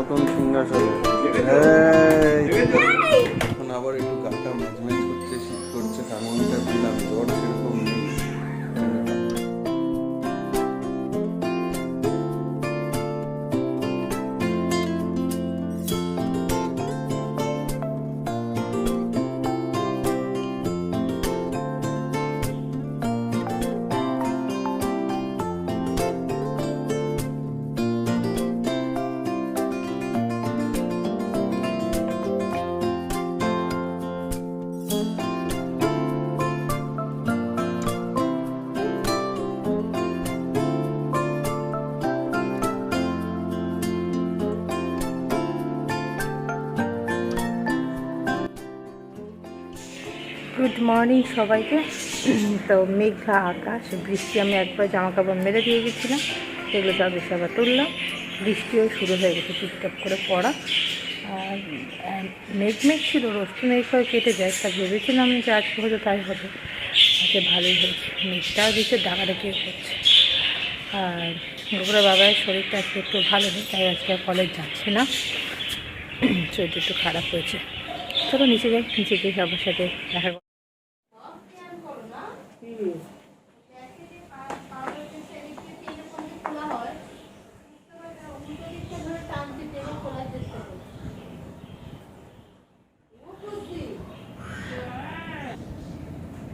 নতুন সিংহাসনে। এখন আবার একটু গাটা ম্যাজম্যাজ করছে, শীত করছে, থার্মোমিটার দিলাম, জ্বর সেরকম নেই। গুড মর্নিং সবাইকে। তো মেঘা আকাশ, বৃষ্টি, আমি একবার জামা কাপড় মেরে দিয়ে গেছিলাম, সেগুলো সব এসে আবার তুললাম। বৃষ্টিও শুরু হয়ে গেছে টুকটাক করে পড়া। আর মেঘ ছিল, রোস্টি মেঘ হয়ে কেটে যায়, তা ভেবেছিলাম যে আজকে হয়তো তাই হবে। আজকে ভালোই হয়েছে, মেঘটাও দিচ্ছে, ডাকাডাকিও করছে। আর ওপরে বাবার শরীরটা আজকে একটু ভালো নেই, তাই আজকে আর কলেজ যাচ্ছে না, শরীরটা একটু খারাপ হয়েছে। চলো নিচে যাই, নিচে গিয়ে সবার সাথে দেখা।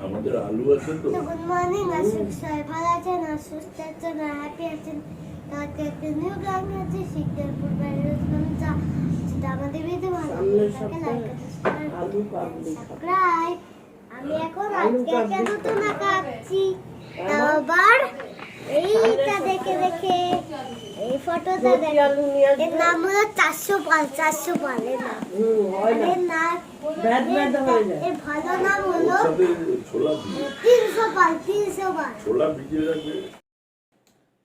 আমাদের আলু আছে তো। গুড মর্নিং, আশিক স্যার ভালো আছেন, অসুস্থ আছেন, হ্যাপি আছেন। তাকে একটা নিউ গান আছে, শিখদের পূর্বের নামটা সেটা আমাদের ভিডিও ভালো সাবস্ক্রাইব। আমি এখন আজকে একটা নতুন আঁকা আঁকছি, আবার এইটা দেখে দেখে এই ফটোটা দেখে। এর নাম হলো 400 পাল, 400 পাল এর নাম। এর নাম এর ভালো নাম হলো 300 পাল, 300 পাল।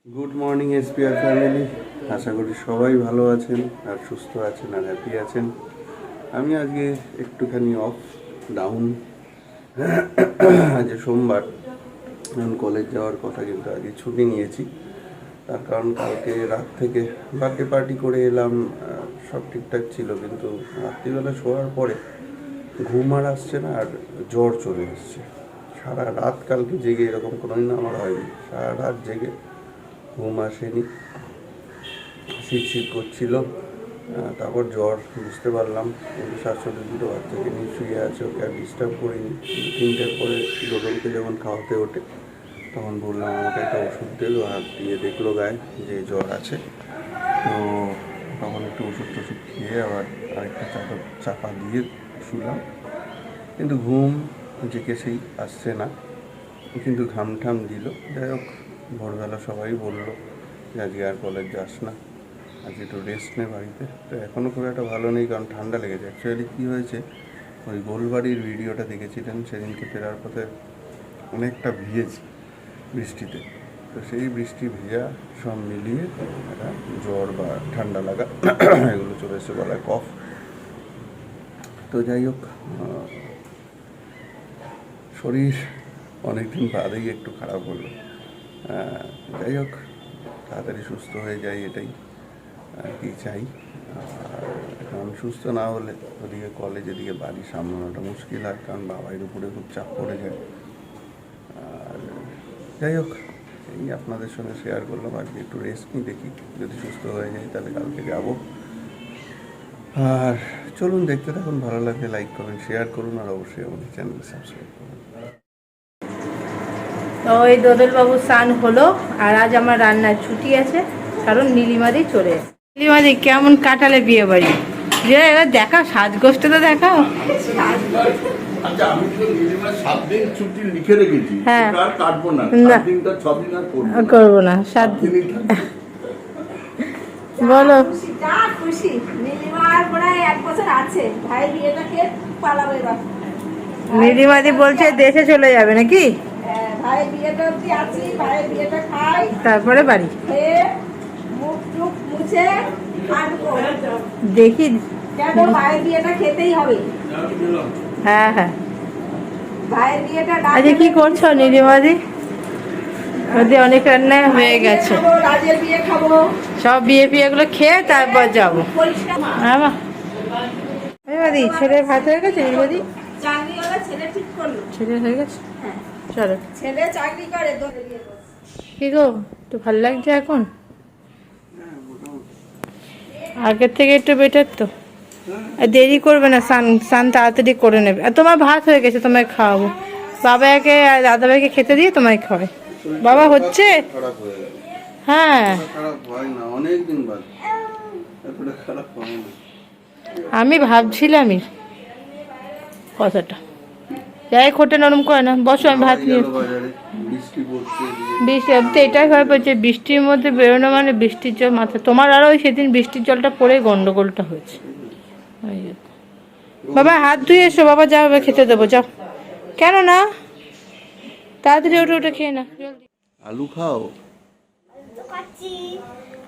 গুড মর্নিং এসপিআর ফ্যামিলি, আশা করি সবাই ভালো আছেন আর সুস্থ আছেন আর হ্যাপি আছেন। আমি আজকে একটুখানি অফ ডাউন, আজ সোমবার, এখন কলেজ যাওয়ার কথা, কিন্তু আজকে ছুটি নিয়েছি। তার কারণ কালকে রাত থেকে বার্থডে পার্টি করে এলাম, সব ঠিকঠাক ছিল, কিন্তু রাত্রিবেলা শোয়ার পরে ঘুম আর আসছে না, আর জ্বর চলে এসছে। সারা রাত কালকে জেগে, এরকম কোনোদিন আমার হয়নি, সারা রাত জেগে ঘুম আসেনি, শীত করছিল। তারপর জ্বর বুঝতে পারলাম, কিন্তু শাশুড়ি দুটো বাচ্চাকে নিয়ে শুয়ে আছে, ওকে আর ডিস্টার্ব করিনি। 3টের পরে ডোডলকে যখন খাওয়াতে ওঠে তখন বললাম আমাকে একটা ওষুধ দেবো, আর দিয়ে দেখলো গায়ে যে জ্বর আছে। তো তখন একটু ওষুধ টষুধ খেয়ে আবার আরেকটা চাপা দিয়ে শুলাম, কিন্তু ঘুম জেগে সেই আসছে না, কিন্তু ঘাম ঠাম দিল। যাই হোক, ভোরবেলা সবাই বললো যে আজকে আর কলেজ যাস না, আজকে একটু রেস্ট নে বাড়িতে। তো এখনও খুব একটা ভালো নেই, কারণ ঠান্ডা লেগেছে। অ্যাকচুয়ালি কী হয়েছে, ওই গোলবাড়ির ভিডিওটা দেখেছিলেন, সেদিনকে ফেরার পথে অনেকটা ভিজেছি বৃষ্টিতে। তো সেই বৃষ্টি ভেজা সব মিলিয়ে একটা জ্বর বা ঠান্ডা লাগা এগুলো চলে এসে বলা কফ। তো যাই হোক, শরীর অনেকদিন বাদেই একটু খারাপ হলো। যাই হোক, তাড়াতাড়ি সুস্থ হয়ে যায়, এটাই আর কি চাই। আর এখন সুস্থ না হলে ওদিকে কলেজ, এদিকে বাড়ি সামলানোটা মুশকিল হয়, কারণ বাবার উপরে খুব চাপ পড়ে যায়। আর যাই হোক, এই আপনাদের সঙ্গে শেয়ার করলাম, আজকে একটু রেস্ট নিই, দেখি যদি সুস্থ হয়ে যায় তাহলে কালকে যাব। আর চলুন দেখতে থাকুন, ভালো লাগলে লাইক করুন, শেয়ার করুন, আর অবশ্যই আমাদের চ্যানেলকে সাবস্ক্রাইব করুন। তো ওই দোদলবাবুর স্নান হলো, আর আজ আমার রান্নার ছুটি আছে, কারণ নীলিমাদি চলে এসেছে। নীলিমাদি কেমন কাটালে বিয়ে বাড়ি? যে এবার দেখাও, সাজগোষ্ঠটা তো দেখাও। আচ্ছা, আমি তো নীলিমার 7 দিন ছুটি লিখে রেখেছি, হ্যাঁ, আর কাটবো না। 7 দিনটা 6 দিন আর করবো না, 7 দিন। বলো। খুশি নীলিমার প্রায় 1 বছর আছে, ভাই বিয়েটাকে পালাবে এবার। নীলিমাদি বলছে দেশে চলে যাবে নাকি? ভাই বিয়েটা অব্দি আছি, ভাই বিয়েটা খাই, তারপরে বাড়ি। খেয়ে মুখ টুক মুছে দেখি, কেন ভাইয়ের বিয়েটা খেতেই হবে। হ্যাঁ হ্যাঁ। ভাইয়ের বিয়েটা আচ্ছা, কি করছো নীলিমাদি? ওদের অনেক রান্না হয়ে গেছে, খাবো, রাজের বিয়ে খাবো, সব বিয়েগুলো খেয়ে তারপর যাবো। পরিষ্কার দি ছেলের ভাত হয়ে গেছে, নির্বাদি চাকরিওয়ালা ছেলে ঠিক করলো। ছেলে হয়ে গেছে, চলো। ছেলে চাকরি করে দোকানে গিয়ে বসে। কি গো, একটু ভালো লাগছে এখন? আগের থেকে একটু বেটার তো। আর দেরি করবে না, স্নান তাড়াতাড়ি করে নেবে। আর তোমার ভাত হয়ে গেছে, তোমায় খাওয়াবো। বাবাকে আর দাদা ভাইকে খেতে দিয়ে তোমায় খাওয়াই। বাবা হচ্ছে, খারাপ হয়ে গেল। হ্যাঁ খারাপ হয় না, অনেকদিন বাদ, এতটা খারাপ হয় না। আমি ভাবছিলামই কথাটা, যাই খোটে নরম করে না। বসো, আমি ভাত নিয়ে বাজারে বৃষ্টি পড়ছে, বৃষ্টি তো এটাই ভয় পেয়েছে, বৃষ্টির মধ্যে বেরোনো মানে বৃষ্টির জল মাথা। তোমার আরও ওই সেদিন বৃষ্টির জলটা পড়ে গন্ডগোলটা হয়েছে। ওই জন্য। বাবা হাত ধুয়ে এসো, বাবা যাও, এবার খেতে দেবো, যাও। কেন না, তাড়াতাড়ি ওঠে ওঠে খেয়ে না। আলু খাও। তো খাচ্ছি।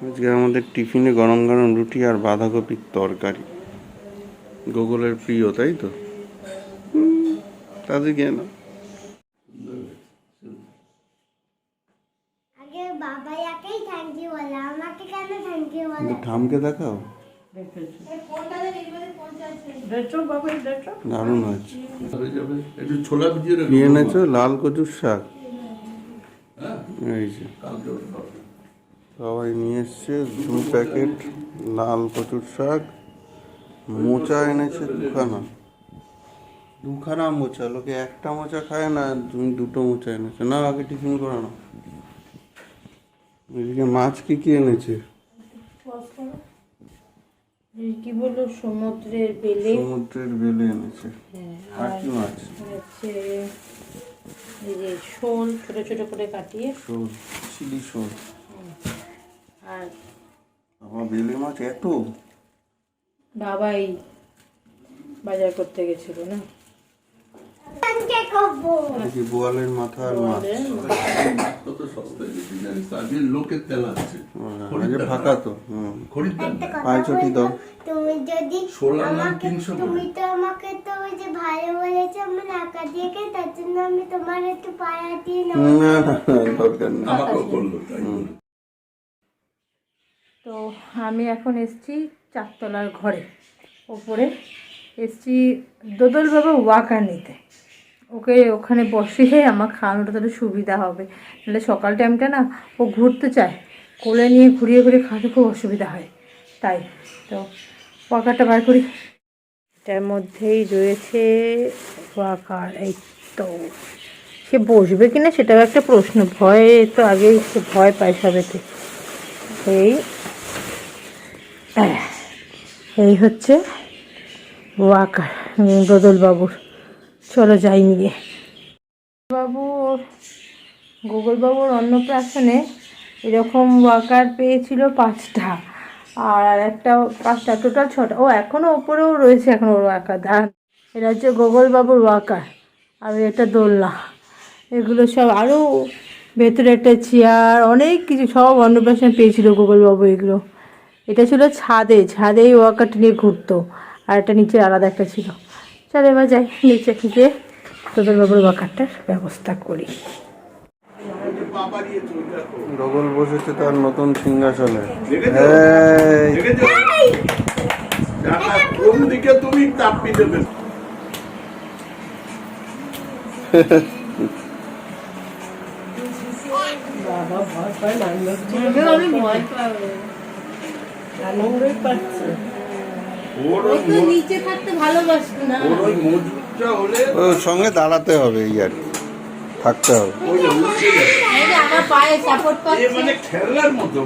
আজকে আমাদের টিফিনে গরম গরম রুটি আর বাঁধাকপির তরকারি। গোগলের প্রিয়, তাই তো? তাদের কেন আগে বাবাইয়াকেই থ্যাংক ইউ বলে, আমাকে কেন থ্যাংক ইউ বলে? ঠামকে দেখাও, দারুণ হয়েছে। হয়ে যাবে। একটু ছোলা ভিজিয়ে কি রাখবো। এনেছো? লাল কচুর শাক। হ্যাঁ, এই যে কালকে ওটা খাবো। সবাই নিয়ে এসছে 2 প্যাকেট লাল কচুর শাক। মোচা এনেছে দুখানা মোচা। লোকে একটা মোচা খায় না, তুমি 2টো মোচা এনেছো। না, আগে টিফিন করে নাও। এদিকে মাছ কি এনেছে? কি বললো, সমুদ্রের বেলে। সমুদ্রের বেলে এনেছে। আর কি মাছ? হচ্ছে এই যে শোল, ছোট ছোট করে কাটিয়ে। শোল, চিলি শোল। আর আমার বেলে মাছ এত? বাবাই বাজার করতে গেছিল না, থ্যাংক ইউ করবো। দেখি বোয়ালের মাথা আর মাছ। কত সস্তায় বেশি জানিস তো? আজকে লোকের তেল আছে। আগে ফাঁকা তো। খরিদ্দার একটা কথা পায়ে চটি দাও। বলবো, তুমি যদি ষোলার নাম আমাকে, 300 করে। তুমি তো আমাকে তো ওই যে ভালো বলেছো, আমার একা দিয়ে কে, তার জন্য আমি তোমার একটু পায়া দিয়ে না নেবো। না না, দরকার নেই। আমাকেও করলো তাই বলে। তো আমি এখন এসছি 4তলার ঘরে, ওপরে এসছি দোদল বাবা ওয়াকার নিতে। ওকে ওখানে বসিয়ে আমার খাওয়ানোটা তাহলে সুবিধা হবে, নাহলে সকাল টাইমটা না ও ঘুরতে চায়, কোলে নিয়ে ঘুরিয়ে ঘুরিয়ে খাওয়াতে খুব অসুবিধা হয়। তাই তো ওয়াকারটা বার করি। এটার মধ্যেই রয়েছে ওয়াকার। এই তো সে বসবে কিনা সেটাও একটা প্রশ্ন। ভয়ে তো আগেই সে ভয় পায় সবেতে। এই হচ্ছে ওয়াকার দোদল বাবুর। চলো যাই নিয়ে। গুগল বাবুর অন্নপ্রাশনে এরকম ওয়াকার পেয়েছিল 5টা, আর একটা 5টা, টোটাল 6টা। ও এখনও ওপরেও রয়েছে এখন ওর ওয়াকার। দাঁড়ান, এটা হচ্ছে গোগল বাবুর ওয়াকার, আর এটা দোলনা। এগুলো সব, আরও ভেতরে একটা চেয়ার, অনেক কিছু সব অন্নপ্রাশনে পেয়েছিল গোগল বাবু এগুলো। এটা ছিল ছাদেই ওয়াকারটা নিয়ে ঘুরতো, আর এটা নিচে আলাদা একটা ছিল। চল এবার যাই নিচে গিয়ে তোদের বাবুর ওয়াকারটার ব্যবস্থা করি। ডবল বসেছে তার নতুন সিংহাসনে। কোন দিকে তুমি চাপি দেবে? নিচে থাকতে ভালোবাসতো না, ওর ওই মজুদটা হলে ওর সঙ্গে দাঁড়াতে হবে, এই আর কি, থাকতে হবে। ওই যে উঠে যাবে। আমার পায়ে সাপোর্ট এ মানে খেলার মতো।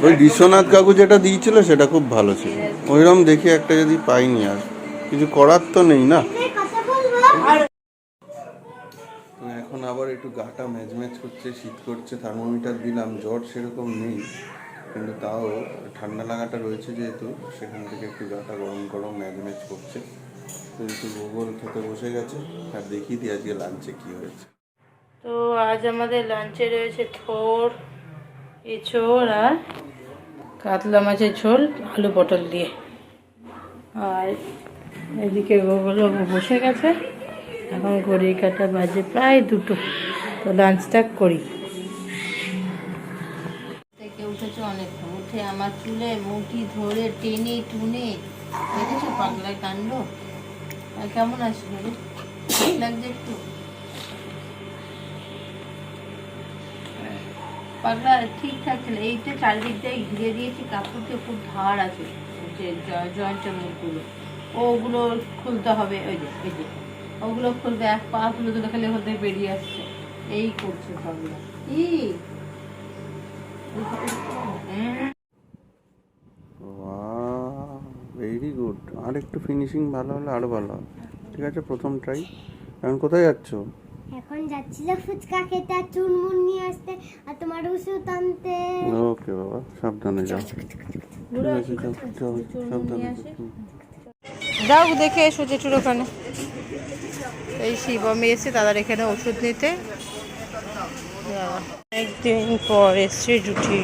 ওই বিশ্বনাথ কাকু যেটা দিয়েছিল সেটা খুব ভালো ছিল। ওইরকম দেখি একটা যদি পাইনি, আর কিছু করার তো নেই না। কথা বলবো। এখন আবার একটু গাটা ম্যাজম্যাজ করছে, শীত করছে। থার্মোমিটার দিলাম, জ্বর সেরকম নেই, কিন্তু তাও ঠান্ডা লাগাটা রয়েছে যেহেতু, সেখান থেকে একটু গাটা গরম গরম ম্যাজম্যাজ করছে। তো একটু গোগল খেতে বসে গেছে, আর দেখিয়ে দিই আজকে লাঞ্চে কী হয়েছে। তো আজ আমাদের লাঞ্চে রয়েছে থোড়, এঁচোড় আর কাতলা মাছের ঝোল আলু পটল দিয়ে। আর এদিকে গোগলবাবু বসে গেছে, এখন ঘড়ি কাটা বাজে প্রায় 2টো। তো লাঞ্চটা করি। অনেকটা উঠে আমার চুলে মুঠি ধরে টেনে টুনে দেখেছো পাগলার কাণ্ড। আর কেমন আছিস বলে ঠিক লাগছে একটু পাগলা ঠিকঠাক ছিল। এইটা চারিদিক দিয়ে ঘিরে দিয়েছি কাপড় দিয়ে, খুব ধার আছে যে জয়েন্টের মুখগুলো, ওগুলো খুলতে হবে। ওই যে ওগুলো খুলবে, এক পা খুলে তুলে খালি ওখান থেকে বেরিয়ে আসছে, এই করছে পাগলা। কি ভেরি গুড। আর একটু ফিনিশিং ভালো হলে আরো ভালো হবে। ঠিক আছে, প্রথম ট্রাই। এখন কোথায় যাচ্ছ? এখন যাচ্ছিল ফুচকা খেতে আর চুনমুন নিয়ে আসতে আর তোমার ওষুধ আনতে। ওকে বাবা, সাবধানে যাও। ঠিক আছে, যাও, সাবধানে যাও। যাও দেখে এসো জেঠুর ওখানে। এই শিবম এসে দাদার এখানে ওষুধ নিতে। একদিন পর এসছে জুটি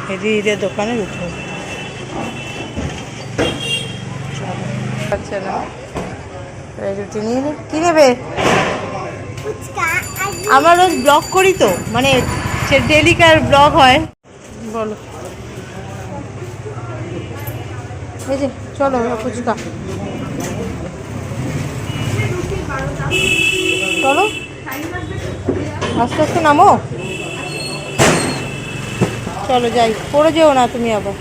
দিদিদের দোকানে উঠে আচ্ছা না রুটি নিয়ে নে। কি নেবে? ফুচকা আর আমরা রোজ ব্লগ করি তো, মানে সে ডেলিকার ব্লগ হয়। বলো, এই যে চলো ফুচকা চলো, আস্তে আস্তে নামো, চলো যাই, পড়ে যেও না তুমি আবার।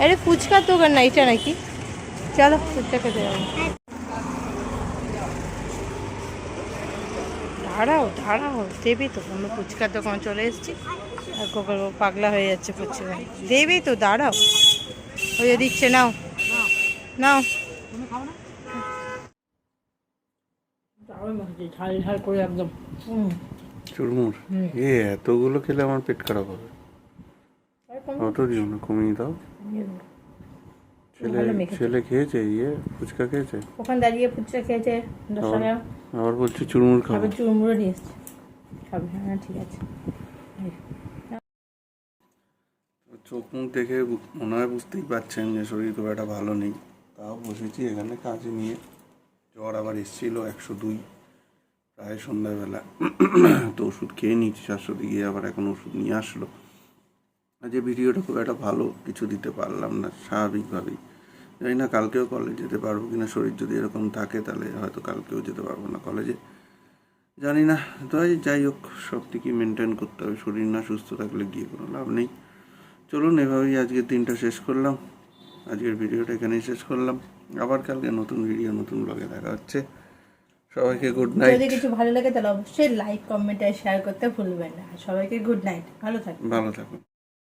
আরে ফুচকার দোকান না এটা নাকি? চলো ফুচকা খেতে যাবো। দাঁড়াও দাঁড়াও, দেবি তো, আমরা ফুচকার দোকান চলে এসেছি আর কোকর পাগলা হয়ে যাচ্ছে ফুচকা। দেবি তো, দাঁড়াও, ওই যে দিচ্ছে, নাও নাও। ঝাল ঝাল করে একদম চুরমুর এতগুলো খেলে আমার পেট খারাপ হবে। অত দিও না, কমিয়ে দাও। ছেলে খেয়েছে, ফুচকা খেয়েছে, ওখানে দাঁড়িয়ে ফুচকা খেয়েছে 10 টাকা। আবার বলছি চুরমুর খাবো। খাবে, চুরমুড়ো নিয়ে এসছে, খাবে। হ্যাঁ ঠিক আছে। চোখ মুখ দেখে মনে হয় বুঝতেই পারছেন যে শরীর খুব একটা ভালো নেই। তাও বসেছি এখানে কাজে নিয়ে। জ্বর আবার এসেছিল 102, প্রায় সন্ধ্যাবেলা। তো ওষুধ খেয়ে নিয়েছি 700 গিয়ে, আবার এখন ওষুধ নিয়ে আসলো। আজ ভিডিওটা খুব একটা ভালো কিছু দিতে পারলাম না স্বাভাবিকভাবেই। জানি না কালকেও কলেজ যেতে পারবো কিনা। শরীর যদি এরকম থাকে তাহলে হয়তো কালকেও যেতে পারবো না কলেজে, জানি না। তো যাই হোক, সব দিকই মেনটেন করতে হবে। শরীর না সুস্থ থাকলে গিয়ে কোনো লাভ নেই। চলুন, এভাবেই আজকের দিনটা শেষ করলাম। আজকের ভিডিওটা এখানেই শেষ করলাম। আবার কালকে নতুন ভিডিও নতুন ব্লগে দেখা হচ্ছে। সবাইকে গুড নাইট। যদি কিছু ভালো লাগে তাহলে অবশ্যই লাইক কমেন্ট আর শেয়ার করতে ভুলবেন না। সবাইকে গুড নাইট, ভালো থাকবেন। ভালো থাকুন।